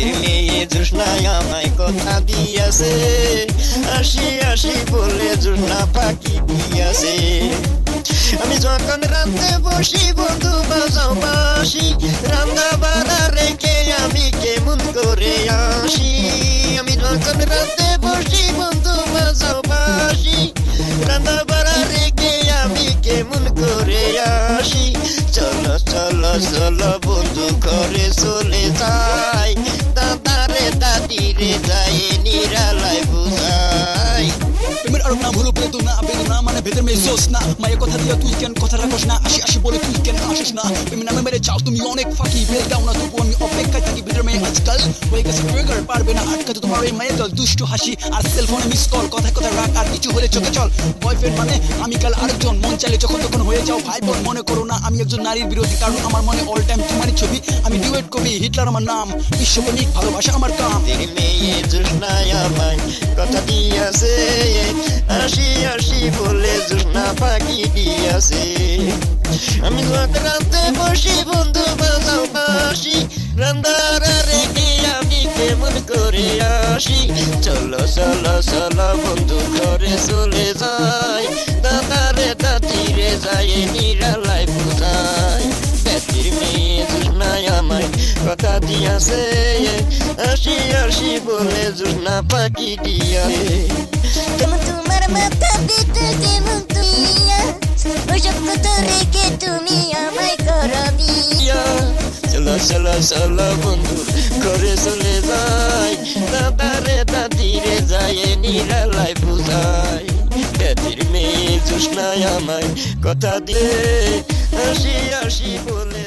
পেটের মেয়ে জোসনায় আমায় কথা দিয়াছে, আসি আসি বলে জোসনা পাখি দিয়াছে। আমি যখন রাঁধতে বসি বন্ধু বাজাও বাঁশি, রান্না বাড়া রেখে আমি কেমন করে আসি। আমি যখন রাঁধতে বসি বন্ধু বাজাও বাঁশি, রান্না বাড়া রেখে আমি কেমন করে আসি। চলো চলো চলো বন্ধু ঘরে চলে যাই, দাদারে দাদিরে যাই নিরালায় বুঝাই। প্রেমের আরো নাম হলো বেদনা, বেদনা মানে ভেতর মেয়ে জোসনা। মায়ের কথা দিয়া তুই কেন কথা রাখোস না, আসি আসি বলে তুই কেন আসিস না। প্রেমের নামে মেরে যাও তুমি অনেক ফাঁকি, বেল দাও না তবু আমি অপেক্ষায় থাকি। ভেতর মেয়ে আজকাল হয়ে গেছে ট্রিগার, পারবে না আটকাতে তোমার এই মায়ের দল। দুষ্টু হাসি আর সেলফোনে মিস কল, কথায় কথায় রাগ আর কিছু হলে চোখে চল। বয়ফ্রেন্ড মানে আমি কাল আরেকজন, মন চাইলে যখন তখন হয়ে যাও ভাই বোন। মনে করো না আমি একজন নারীর বিরোধী, কারণ আমার মনে অল টাইম তোমারই ছবি। আমি ডুয়েট কবি, হিটলার আমার নাম, বিশ্বপ্রেমিক ভালোবাসা আমার কাম। পেটের মেয়ে জোসনায় আমায় কথা দিয়াছে, আসি আসি বলে জোসনা পাখি দিয়াছে। আমি রাঁধতে বসি বন্ধু বাজাও বাঁশি, রান্দারা রেখে আমি কেমন করে আসি। চলো চলো চলো বন্ধু ঘরে চলে যাই, দাদারে দাদিরে যাই নিরালায় বুঝাই। পেটের মেয়ে জোসনায় আমায় কথা দিয়াছে, আসি আসি বলে জোসনা পাখি দিয়াছে। কেমন তোমার মাথা পিঠে কেমন তুইয়া, ওসব কথা রেখে তুমি আমায় করো বিয়া। চলো চলো চলো বন্ধু ঘরে চলে যাই, দাদারে দাদিরে যাই নিরালায় বুঝাই। পেটের মেয়ে জোসনায় আমায় কথা দিয়ে আসি আসি বলে